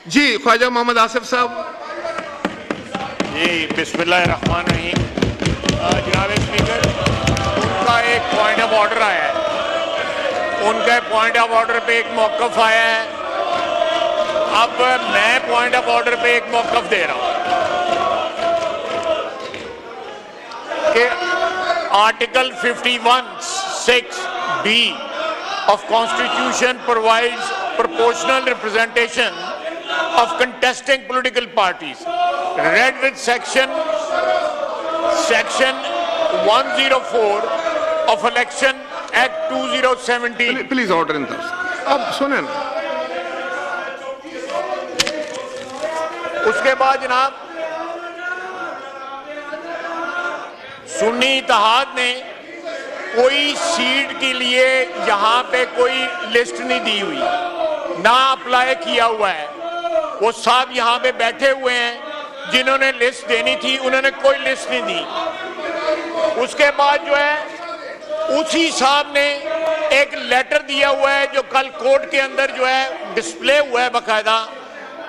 जी ख्वाजा मोहम्मद आसिफ साहब। जी बिस्मिल्लाहिर्रहमानिर्रहीम। जनाब स्पीकर, उनका एक पॉइंट ऑफ ऑर्डर आया है, उनके पॉइंट ऑफ ऑर्डर पे एक मौक़िफ़ आया है। अब मैं पॉइंट ऑफ ऑर्डर पे एक मौक़िफ़ दे रहा हूँ कि article 51(6)(b of Constitution provides proportional representation of contesting political parties, read with section 104 of Election Act 2017। Please order in दस। अब सुने ना, उसके बाद जनाब सुन्नी इत्तेहाद ने कोई सीट के लिए यहाँ पे कोई लिस्ट नहीं दी हुई, ना अप्लाई किया हुआ है। वो साहब यहाँ पे बैठे हुए हैं, जिन्होंने लिस्ट देनी थी उन्होंने कोई लिस्ट नहीं दी। उसके बाद जो है उसी साहब ने एक लेटर दिया हुआ है जो कल कोर्ट के अंदर जो है डिस्प्ले हुआ है बाकायदा,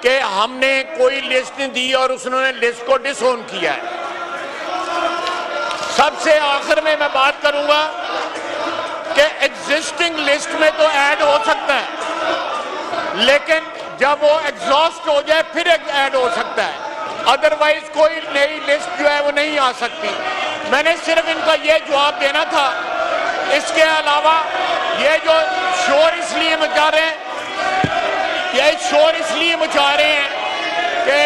कि हमने कोई लिस्ट नहीं दी और उसने लिस्ट को डिसोन किया है। सबसे आखिर में मैं बात करूंगा कि एग्जिस्टिंग लिस्ट में तो ऐड हो सकता है, लेकिन जब वो एग्जॉस्ट हो जाए फिर ऐड हो सकता है, अदरवाइज कोई नई लिस्ट जो है वो नहीं आ सकती। मैंने सिर्फ इनका ये जवाब देना था। इसके अलावा ये जो शोर इसलिए मचा रहे हैं, ये शोर इसलिए मचा रहे हैं कि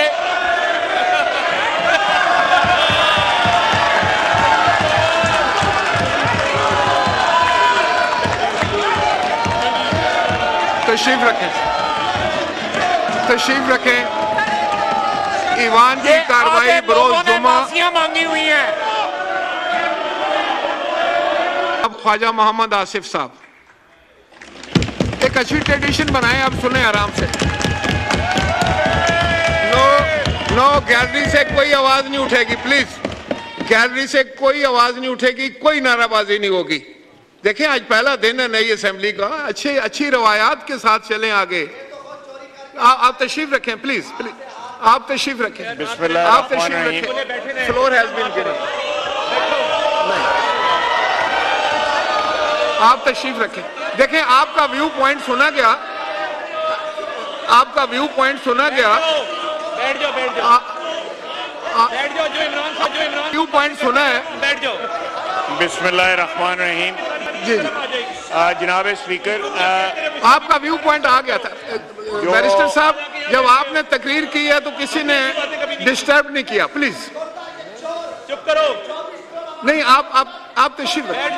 तशरीफ रखें, तशरीफ रखें। ईवान की कार्रवाई बरोज जुमा मांगी हुई है। अब ख्वाजा मोहम्मद आसिफ साहब एक अच्छी ट्रेडिशन बनाए, अब सुने आराम से। नो गैलरी से कोई आवाज नहीं उठेगी, प्लीज। गैलरी से कोई आवाज नहीं उठेगी, कोई नाराबाजी नहीं होगी। देखें आज पहला दिन है नई असेंबली का, अच्छी रवायात के साथ चलें आगे। आप तशरीफ रखें प्लीज, प्लीज आप तशरीफ रखें, आप तशरीफ रखें। Floor has been given. आप तशरीफ रखें। देखें आपका व्यू पॉइंट सुना गया, आपका व्यू पॉइंट सुना गया। बैठ जाओ, बैठ जाओ, बैठ जाओ। जो इमरान व्यू पॉइंट सुना है, बैठ जाओ। बिस्मिल्लाहिर्रहमानिर्रहीम। जी जनाब स्पीकर, आपका व्यू पॉइंट आ गया था। बैरिस्टर साहब जब आपने तकरीर की है तो किसी ने डिस्टर्ब नहीं किया, प्लीज चुप करो। नहीं आप तशरीफ रखें,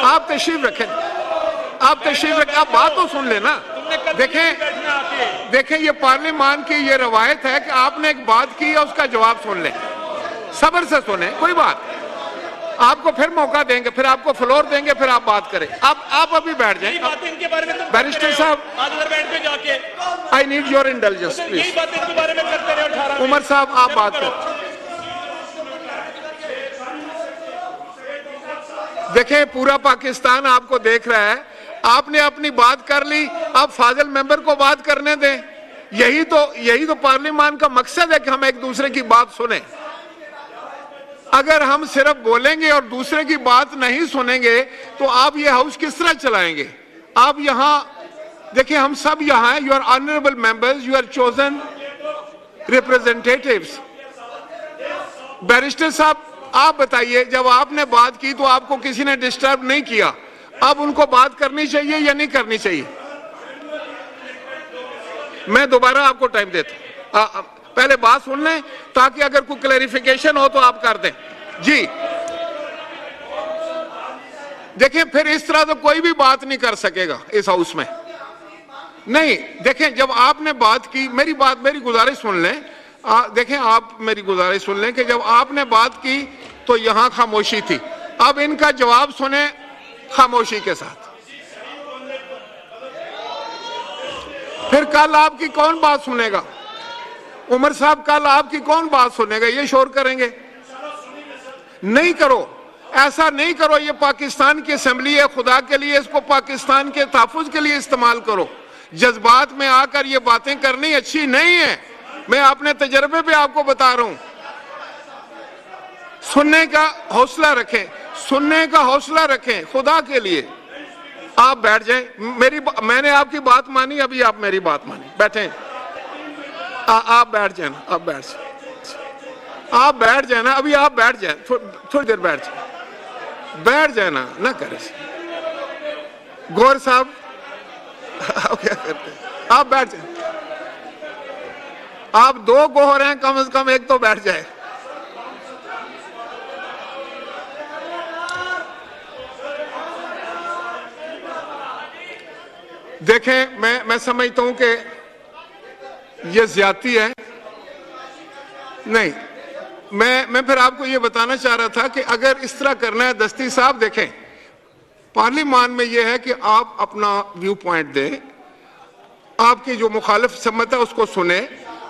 आप तशरीफ रखें, आप तशरीफ रखें। आप बात तो सुन लेना। देखें ये पार्लियामान की ये रवायत है कि आपने एक बात की है उसका जवाब सुन लें, सब्र से सुने, कोई बात। आपको फिर मौका देंगे, फिर आपको फ्लोर देंगे, फिर आप बात करें। आप अभी बैठ जाएं। बैरिस्टर साहब I need your intelligence please. Umar साहब आप बात करें। देखें पूरा पाकिस्तान आपको देख रहा है, आपने अपनी बात कर ली, आप फाजिल मेंबर को बात करने दें। यही तो पार्लियामान का मकसद है कि हम एक दूसरे की बात सुने। अगर हम सिर्फ बोलेंगे और दूसरे की बात नहीं सुनेंगे तो आप ये हाउस किस तरह चलाएंगे? आप यहाँ देखिए, हम सब यहाँ हैं, you are honourable members, you are chosen representatives. Barrister साहब आप बताइए, जब आपने बात की तो आपको किसी ने डिस्टर्ब नहीं किया, अब उनको बात करनी चाहिए या नहीं करनी चाहिए? मैं दोबारा आपको टाइम देता हूं, पहले बात सुन लें ताकि अगर कोई क्लैरिफिकेशन हो तो आप कर दें। जी देखिए, फिर इस तरह तो कोई भी बात नहीं कर सकेगा इस हाउस में। नहीं देखें, जब आपने बात की, मेरी गुजारिश सुन लें। देखें आप मेरी गुजारिश सुन लें कि जब आपने बात की तो यहां खामोशी थी, अब इनका जवाब सुने खामोशी के साथ। फिर कल आपकी कौन बात सुनेगा? उमर साहब कल आपकी कौन बात सुनेगा? ये शोर करेंगे? नहीं करो, ऐसा नहीं करो। ये पाकिस्तान की असेंबली है, खुदा के लिए इसको पाकिस्तान के तहफ़्फ़ुज़ के लिए इस्तेमाल करो। जज्बात में आकर ये बातें करनी अच्छी नहीं है। मैं अपने तजर्बे पे आपको बता रहा हूं। सुनने का हौसला रखें, सुनने का हौसला रखें, खुदा के लिए। आप बैठ जाएं, मैंने आपकी बात मानी, अभी आप मेरी बात मानी, बैठे। आप बैठ जाए ना, आप बैठ जाए, आप बैठ जाए ना, अभी आप बैठ जाए, थोड़ी देर बैठ जाए ना, ना करें। गौर साहब आप क्या करते हैं? आप बैठ जाए। आप दो गोहर हैं, कम से कम एक तो बैठ जाए। देखें, मैं समझता हूं कि ये ज्यादती है। नहीं, मैं फिर आपको ये बताना चाह रहा था कि अगर इस तरह करना है, दस्ती साहब देखें, पार्लियामान में ये है कि आप अपना व्यू पॉइंट दें, आपकी जो मुखालिफ सम्मत है उसको सुने,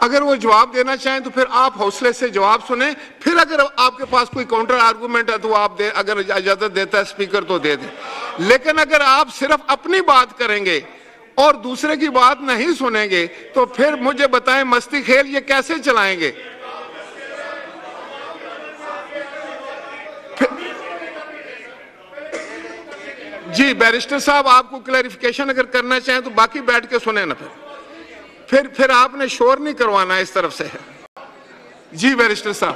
अगर वो जवाब देना चाहें तो फिर आप हौसले से जवाब सुने, फिर अगर आपके पास कोई काउंटर आर्गूमेंट है तो आप दे, अगर इजाजत देता है स्पीकर तो दे दें। लेकिन अगर आप सिर्फ अपनी बात करेंगे और दूसरे की बात नहीं सुनेंगे तो फिर मुझे बताएं मस्ती खेल ये कैसे चलाएंगे? जी बैरिस्टर साहब, आपको क्लैरिफिकेशन अगर करना चाहें तो बाकी बैठ के सुने ना, फिर आपने शोर नहीं करवाना इस तरफ से। जी बैरिस्टर साहब।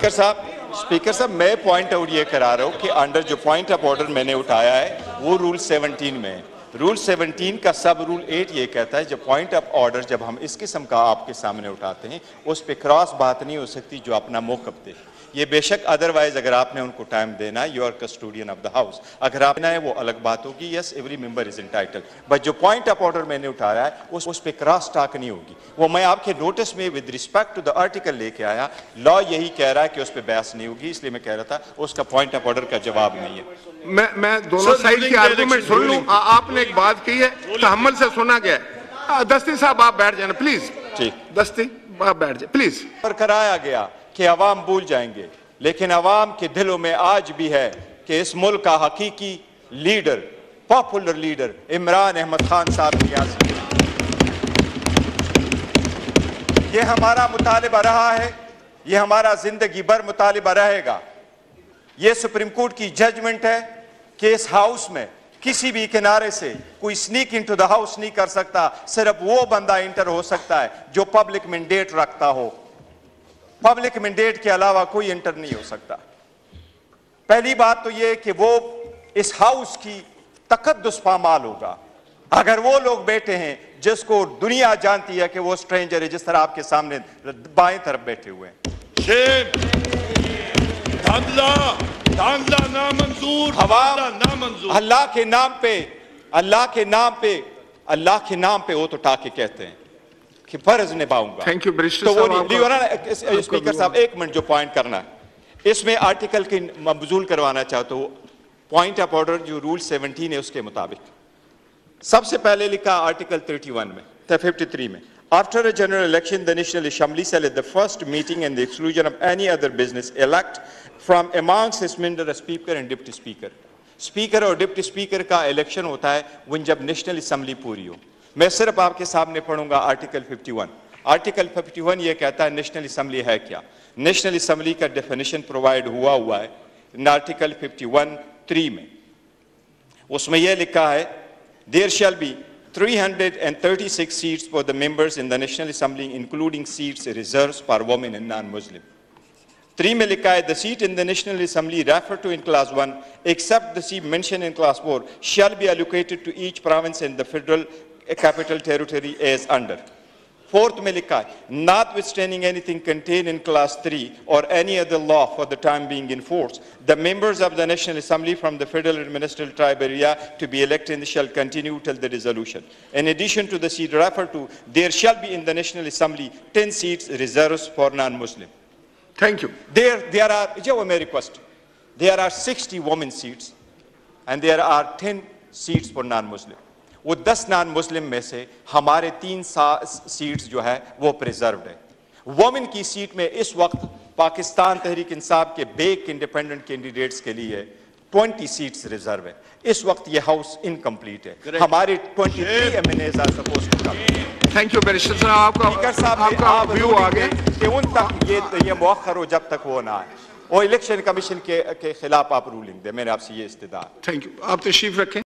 स्पीकर साहब, मैं पॉइंट आउट ये करा रहा हूँ कि अंडर जो पॉइंट ऑफ ऑर्डर मैंने उठाया है वो रूल 17 में है। रूल 17 का सब रूल 8 ये कहता है जब पॉइंट ऑफ ऑर्डर जब हम इस किस्म का आपके सामने उठाते हैं उस पे क्रॉस बात नहीं हो सकती जो अपना मौक़िफ़ दे। ये बेशक अदरवाइज अगर आपने उनको टाइम देना, you are custodian of the house, अगर आपने वो अलग बात होगी, yes every member is entitled, but जो पॉइंट ऑफ ऑर्डर मैंने उठाया है उस पे क्रॉस टॉक नहीं होगी। वो मैं आपके नोटिस में with respect to the article लेके आया, लॉ यही कह रहा है कि उस पे बहस नहीं होगी, इसलिए मैं कह रहा था उसका पॉइंट ऑफ ऑर्डर का जवाब नहीं है। मैं दोनों साइड के आर्गुमेंट सुन लूं। आपने एक बात की है, तहम्मुल से सुना गया। दस्ती साहब आप बैठ जाए प्लीज। ठीक, दस्ती आप बैठ जाए प्लीज। पर कराया गया कि अवाम भूल जाएंगे, लेकिन अवाम के दिलों में आज भी है कि इस मुल्क का हकीकी leader, popular leader Imran Ahmad Khan साहब रियासी। ये हमारा मुतालिबा रहा है, ये हमारा जिंदगी भर मुतालिबा रहेगा। ये सुप्रीम कोर्ट की जजमेंट है कि इस हाउस में किसी भी किनारे से कोई स्नीक इनटू द हाउस नहीं कर सकता, सिर्फ वो बंदा इंटर हो सकता है जो पब्लिक मैंडेट रखता हो। पब्लिक मैंडेट के अलावा कोई इंटर नहीं हो सकता। पहली बात तो ये कि वो इस हाउस की तकद्दुस पामाल होगा अगर वो लोग बैठे हैं जिसको दुनिया जानती है कि वो स्ट्रेंजर है, जिस तरह आपके सामने बाएं तरफ बैठे हुए हैं। नामंजूर, नामंजूर। अल्लाह के नाम पे वो तो टाके कहते हैं कि फर्ज निभाऊंगा। थैंक यू तो वो स्पीकर साहब एक मिनट जो पॉइंट करना है इसमें आर्टिकल की मबजूल करवाना चाहते हो, पॉइंट ऑफ ऑर्डर जो रूल 17 है उसके मुताबिक सबसे पहले लिखा आर्टिकल 31 में 53 में, after a general election the national assembly shall at the first meeting and the exclusion of any other business elect from amongst its members a speaker and deputy speaker। Speaker और deputy speaker का election होता है when जब national assembly पूरी हो। मैं सिर्फ आपके सामने पढ़ूंगा आर्टिकल 51। आर्टिकल 51 ये कहता है नेशनल असेंबली है क्या। नेशनल असेंबली का डेफिनेशन प्रोवाइड हुआ है आर्टिकल 51(3) में। उसमें यह लिखा है there shall be 336 seats for the members in the National Assembly including seats reserved for women and non-Muslim। 3 में लिखा है the seat in the National Assembly referred to in class 1 except the seat mentioned in class 4 shall be allocated to each province in the federal capital territory as under। 4th में लिखा है notwithstanding anything contained in class 3 or any other law for the time being in force, the members of the National Assembly from the federal administrative tribe area to be elected shall continue till the dissolution। In addition to the seat referred to, there shall be in the National Assembly 10 seats reserved for non-Muslim। Thank you। There are, जो मैं request, there are 60 women seats and there are 10 seats for non-Muslim। वो 10 non Muslim में से हमारे 3 seats जो है वो preserved है। वोमेन की सीट में इस वक्त पाकिस्तान तहरीक इंसाफ के बेक इंडिपेंडेंट कैंडिडेट्स के लिए 20 सीट्स रिजर्व है। इस वक्त ये हाउस इनकम्प्लीट है। हमारे 23 MNAs are supposed to come. Thank you barrister साहब, स्पीकर साहब आपका व्यू आ गया कि उन तक ये मुअख्खर हो जब तक वो ना आए और इलेक्शन कमीशन के खिलाफ आप रूलिंग दे। मैंने आपसे ये इस्तदा। थैंक यू, आप तशरीफ रखें।